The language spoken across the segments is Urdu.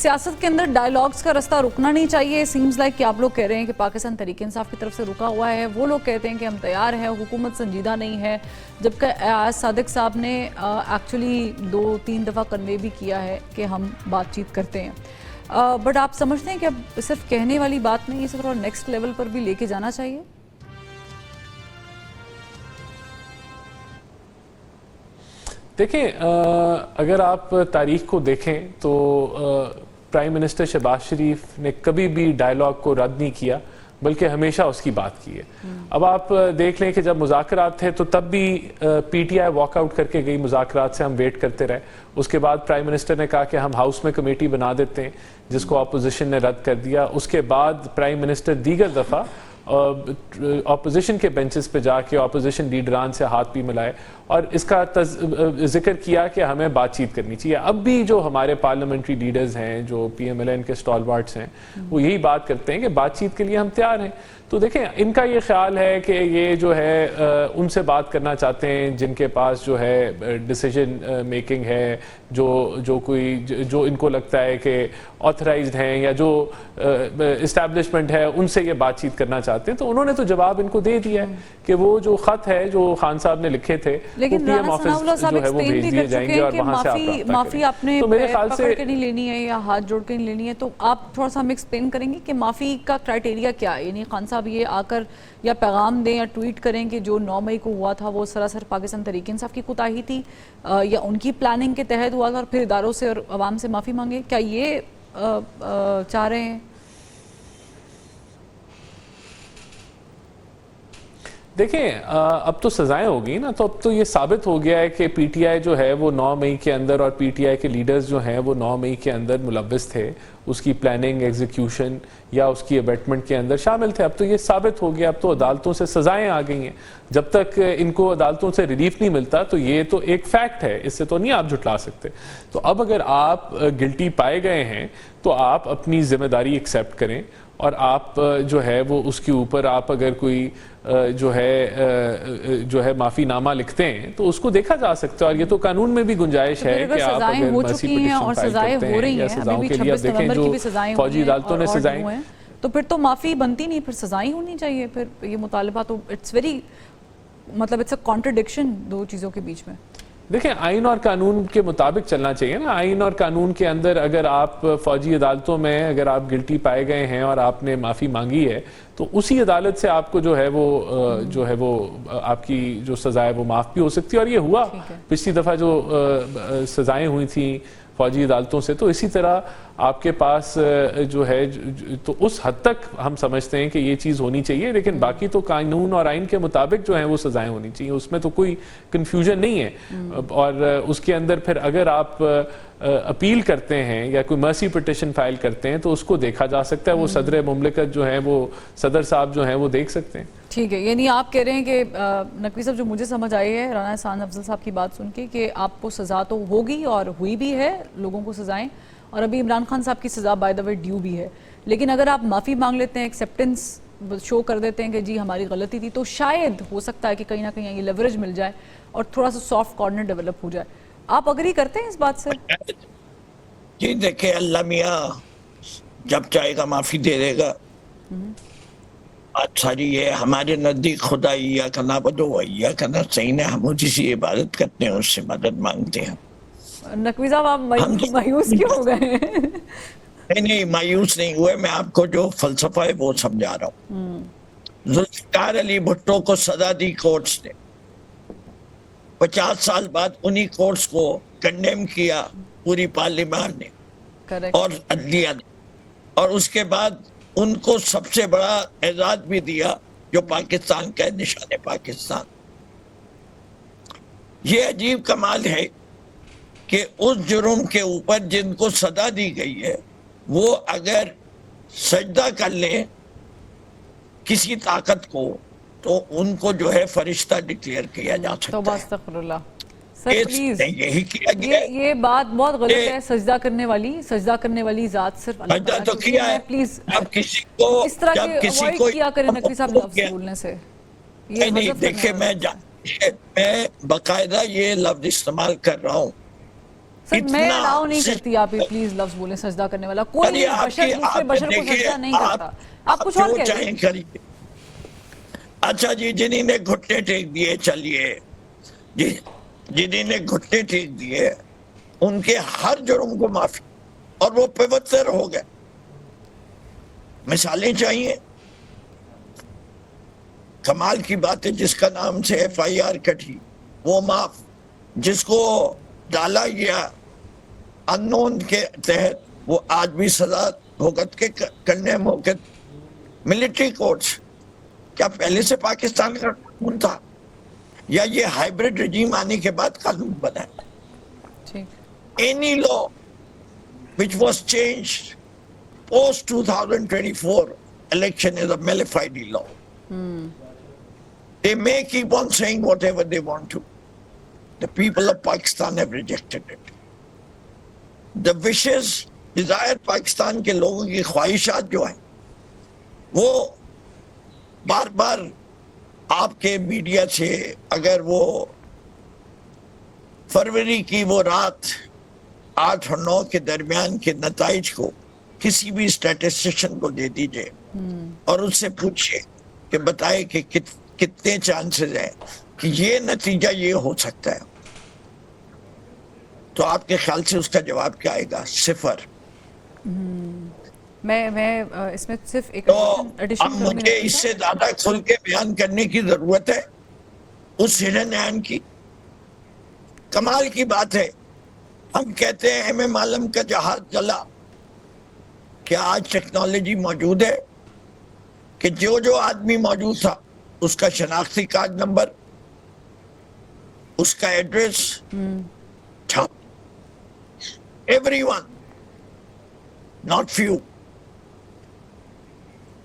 سیاست کے اندر ڈائیلاگز کا رستہ رکنا نہیں چاہیے. سیمز لائک کہ آپ لوگ کہہ رہے ہیں کہ پاکستان تحریک انصاف کی طرف سے رکا ہوا ہے, وہ لوگ کہتے ہیں کہ ہم تیار ہیں, حکومت سنجیدہ نہیں ہے, جبکہ ایاز صادق صاحب نے ایکچولی 2-3 دفعہ کنوے بھی کیا ہے کہ ہم بات چیت کرتے ہیں. بٹ آپ سمجھتے ہیں کہ اب صرف کہنے والی بات نہیں, اسے تھوڑا نیکسٹ لیول پر بھی لے کے جانا چاہیے؟ دیکھیں, اگر آپ تاریخ کو دیکھیں تو پرائم منسٹر شہباز شریف نے کبھی بھی ڈائیلاگ کو رد نہیں کیا, بلکہ ہمیشہ اس کی بات کی ہے. اب آپ دیکھ لیں کہ جب مذاکرات تھے تو تب بھی P T I walk out کر کے گئی مذاکرات سے, ہم ویٹ کرتے رہے. اس کے بعد پرائم منسٹر نے کہا کہ ہم ہاؤس میں کمیٹی بنا دیتے ہیں, جس کو اپوزیشن نے رد کر دیا. اس کے بعد پرائم منسٹر دیگر دفعہ اپوزیشن کے بینچز پہ جا کے اپوزیشن لیڈران سے ہاتھ بھی ملائے اور اس کا ذکر کیا کہ ہمیں بات چیت کرنی چاہیے. اب بھی جو ہمارے پارلیمنٹری لیڈرز ہیں, جو پی ایم ایل این کے اسٹالوارٹس ہیں, وہ یہی بات کرتے ہیں کہ بات چیت کے لیے ہم تیار ہیں. تو دیکھیں, ان کا یہ خیال ہے کہ یہ جو ہے ان سے بات کرنا چاہتے ہیں جن کے پاس جو ہے ڈیسیجن میکنگ ہے, جو ان کو لگتا ہے کہ آتھرائزڈ ہیں یا جو اسٹیبلشمنٹ ہے, ان سے یہ بات چیت کرنا چاہتے ہیں. تو انہوں نے تو جواب ان کو دے دیا ہے کہ وہ جو خط ہے جو خان صاحب نے لکھے تھے وہ پی ایم آفس جو ہے وہ بھیج دیے جائیں گے اور وہاں سے آپ معافی آپ نے پکڑ کے نہیں لینی ہے یا ہاتھ جوڑ کے نہیں لینی ہے. تو آپ تھوڑا سا ہمیں ایکسپلین کریں گے کہ معافی کا کرائٹیریا کیا ہے؟ یعنی خان صاحب یہ آ کر یا پیغام دیں یا ٹویٹ کریں کہ جو 9 مئی کو ہوا تھا وہ سراسر پاکستان تحریک انصاف کی کوتاہی تھی, یا ان کی پلاننگ کے تحت ہوا تھا, اور پھر اداروں سے اور عوام سے معافی مانگے, کیا یہ چاہ رہے ہیں؟ دیکھیں, اب تو سزائیں ہو گئی نا, تو اب تو یہ ثابت ہو گیا ہے کہ پی ٹی آئی جو ہے وہ 9 مئی کے اندر, اور پی ٹی آئی کے لیڈرز جو ہیں وہ 9 مئی کے اندر ملوث تھے, اس کی پلاننگ, ایگزیکیوشن یا اس کی ابیٹمنٹ کے اندر شامل تھے. اب تو یہ ثابت ہو گیا, اب تو عدالتوں سے سزائیں آ گئی ہیں. جب تک ان کو عدالتوں سے ریلیف نہیں ملتا تو یہ تو ایک فیکٹ ہے, اس سے تو نہیں آپ جھٹلا سکتے. تو اب اگر آپ گلٹی پائے گئے ہیں تو آپ اپنی ذمہ داری ایکسیپٹ کریں, اور آپ جو ہے وہ اس کے اوپر آپ اگر کوئی جو ہے معافی نامہ لکھتے ہیں تو اس کو دیکھا جا سکتا ہے. اور یہ تو قانون میں بھی گنجائش ہے کہ آپ اگر مرسی پٹیشن فائل کرتے ہیں یا سزاؤں کے لیے, اب دیکھیں جو فوجی عدالتوں نے سزائیں, تو پھر تو معافی بنتی نہیں, پھر سزائیں ہونی چاہیے. پھر یہ مطالبہ تو اٹس ویری, مطلب اٹس اے کانٹرڈکشن دو چیزوں کے بیچ میں. دیکھیں, آئین اور قانون کے مطابق چلنا چاہیے نا. آئین اور قانون کے اندر اگر آپ فوجی عدالتوں میں اگر آپ گلٹی پائے گئے ہیں اور آپ نے معافی مانگی ہے تو اسی عدالت سے آپ کو جو ہے وہ آپ کی جو سزا ہے وہ معاف بھی ہو سکتی ہے. اور یہ ہوا پچھلی دفعہ جو سزائیں ہوئی تھیں فوجی عدالتوں سے, تو اسی طرح آپ کے پاس جو ہے تو اس حد تک ہم سمجھتے ہیں کہ یہ چیز ہونی چاہیے. لیکن باقی تو قانون اور آئین کے مطابق جو ہیں وہ سزائیں ہونی چاہیے, اس میں تو کوئی کنفیوژن نہیں ہے. اور اس کے اندر پھر اگر آپ اپیل کرتے ہیں یا کوئی مرسی پٹیشن فائل کرتے ہیں تو اس کو دیکھا جا سکتا ہے, وہ صدر مملکت جو ہیں وہ صدر صاحب جو ہیں وہ دیکھ سکتے ہیں. ٹھیک ہے, یعنی آپ کہہ رہے ہیں کہ نقوی صاحب, جو مجھے سمجھ آئی ہے رانا احسان افضل صاحب کی بات سن کے, کہ آپ کو سزا تو ہوگی اور ہوئی بھی ہے لوگوں کو سزائیں, اور ابھی عمران خان صاحب کی سزا بائی دا وے ڈیو بھی ہے. لیکن اگر آپ معافی مانگ لیتے ہیں, ایکسیپٹنس شو کر دیتے ہیں کہ جی ہماری غلطی تھی, تو شاید ہو سکتا ہے کہ کہیں نہ کہیں یہ لیوریج مل جائے اور تھوڑا سا سافٹ کارنر ڈیولپ ہو جائے. آپ اگری کرتے ہیں اس بات سے؟ جی دیکھیں, اللہ میاں جب چاہے گا معافی دے دے گا. بات ساری یہ ہمارے نزدیک خدا ایاک نعبد و ایاک نستعین ہے, ہم اسی سے عبادت کرتے ہیں, اس سے مدد مانگتے ہیں. نقوی صاحب, آپ مایوس کیوں ہو گئے؟ نہیں, مایوس نہیں ہوئے, میں آپ کو جو فلسفہ ہے وہ سمجھا رہا ہوں. ذوالفقار علی بھٹو کو سزا دی کورٹس نے, 50 سال بعد انہی کورٹس کو کنڈیم کیا پوری پارلیمان نے اور عدلیہ نے, اور اس کے بعد ان کو سب سے بڑا اعزاز بھی دیا جو پاکستان کا نشان پاکستان. یہ عجیب کمال ہے کہ اس جرم کے اوپر جن کو سزا دی گئی ہے وہ اگر سجدہ کر لیں کسی طاقت کو تو ان کو جو ہے فرشتہ ڈکلیئر کیا جا سکتا ہے. استغفر اللہ. سر پلیز, یہی کیا گیا ہے. یہ بات بہت غلط ہے. سجدہ کرنے والی ذات صرف اللہ تعالیٰ تو کیا ہے. پلیز اب کسی کو اس طرح کے اوائڈ کیا کریں نقوی صاحب لفظ بولنے سے. نہیں دیکھیں, میں باقاعدہ یہ لفظ استعمال کر رہا ہوں سر میں اتنا الاؤ نہیں کرتی آپ یہ پلیز لفظ بولیں سجدہ کرنے والا. کوئی ارے آپ بشر کی دوسرے آپ بشر کو دیکھیے، سجدہ نہیں کرتا. آپ کچھ اور جو کہہ رہے چاہیں ہیں. کریے. اچھا جی، جنہیں نے گھٹنے ٹیک دیے چلیے جی، جنہیں نے گھٹنے ٹیک دیے ان کے ہر جرم کو معافی اور وہ پوتر ہو گئے. مثالیں چاہیے. کمال کی بات ہے جس کا نام سے ایف آئی آر کٹی وہ معاف، جس کو ڈالا گیا ان نون کے تحت وہ آج بھی سزا بھگت کے کرنے موقع. ملٹری کورٹس کیا پہلے سے پاکستان کا قانون تھا یا یہ ہائیبرڈ رجیم آنے کے بعد قانون بنا ہے؟ ٹھیک. Any law which was changed post 2024 election is a malefied law. They may keep on saying whatever they want to. The people of Pakistan have rejected it. The wishes, desire Pakistan کے لوگوں کی خواہشات جو ہیں وہ بار بار آپ کے میڈیا سے، اگر وہ فروری کی وہ رات 8 اور 9 کے درمیان کے نتائج کو کسی بھی اسٹیٹسٹیشن کو دے دیجئے اور اس سے پوچھئے کہ بتائے کہ کتنے چانسز ہیں کہ یہ نتیجہ یہ ہو سکتا ہے، تو آپ کے خیال سے اس کا جواب کیا آئے گا؟ 0. میں اس میں صرف ایک تو ایڈیشن اب مجھے اس سے زیادہ کھل کے بیان کرنے کی ضرورت ہے اس ہڈن ہینڈ کی. کمال کی بات ہے، ہم کہتے ہیں ایم ایم عالم کا جہاز چلا. کیا آج ٹیکنالوجی موجود ہے کہ جو آدمی موجود تھا اس کا شناختی کارڈ نمبر، اس کا ایڈریس تھا؟ Every one, not few.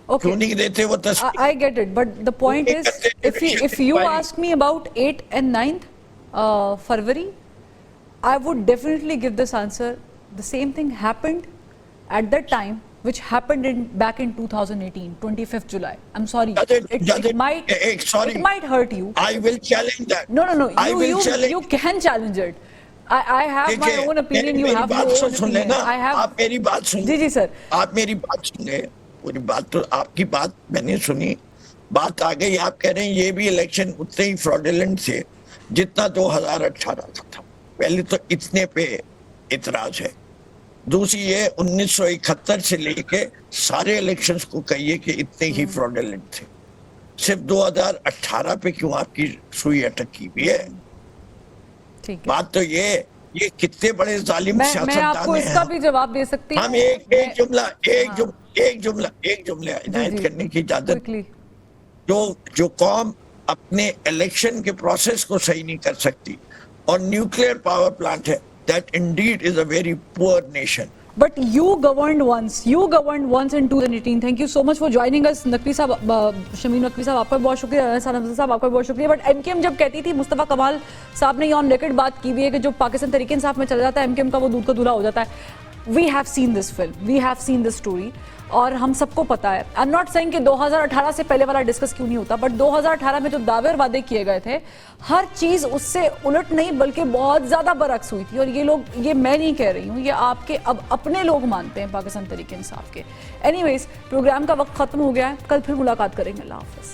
کیوں نہیں دیتے وہ تصویر؟ I get it, but the point is, if you ask me about 8th and 9th February, I would definitely give this answer. The same thing happened at that time, which happened back in 2018, 25th July. I'm sorry. It might hurt you. I will challenge that. No. I will challenge. You can challenge it. I have my own opinion. You have your own opinion. آپ میری بات سن لیں. جی سر. آپ میری بات سن لیں. پوری بات تو آپ کی بات میں نے سنی. بات آ گئی، آپ کہہ رہے ہیں یہ بھی الیکشن اتنے ہی فراڈولنٹ تھے جتنا 2018 کا تھا. پہلے تو اتنے پہ اعتراض ہے. دوسری یہ 1971 سے لے کے سارے الیکشنز کو کہیے کہ اتنے ہی فراڈولنٹ تھے. صرف 2018 پہ کیوں آپ کی سوئی اٹکی ہوئی ہے؟ بات تو یہ کتنے بڑے ظالم میں آپ کو اس کا بھی جواب دے سکتی ہوں. ہم ایک جملہ عنایت کرنے کی اجازت. جو قوم اپنے الیکشن کے پروسیس کو صحیح نہیں کر سکتی اور نیوکلیئر پاور پلانٹ ہے، that indeed is a very poor nation. But you governed once in 2018. Thank you so much for joining us. Naqvi صاحب، شمیم نقوی صاحب آپ کا بہت شکریہ، رانا ثان افضل صاحب آپ کا بہت شکریہ. بٹ ایم کیو ایم جب کہتی تھی، مصطفیٰ کمال صاحب نے یہ آن ریکارڈ بات کی ہوئی ہے کہ جو پاکستان تحریک انصاف میں چلا جاتا ہے ایم کیو ایم کا وہ دودھ کا دولہا ہو جاتا ہے. We have seen this film, we have seen this story, اور ہم سب کو پتا ہے. I'm not saying کہ 2018 سے پہلے والا ڈسکس کیوں نہیں ہوتا، بٹ 2018 میں جو دعوے اور وعدے کیے گئے تھے ہر چیز اس سے الٹ نہیں بلکہ بہت زیادہ برعکس ہوئی تھی. اور یہ لوگ، یہ میں نہیں کہہ رہی ہوں، یہ آپ کے اب اپنے لوگ مانتے ہیں پاکستان تحریک انصاف کے. اینی ویز، پروگرام کا وقت ختم ہو گیا ہے. کل پھر ملاقات کریں گے. اللہ حافظ.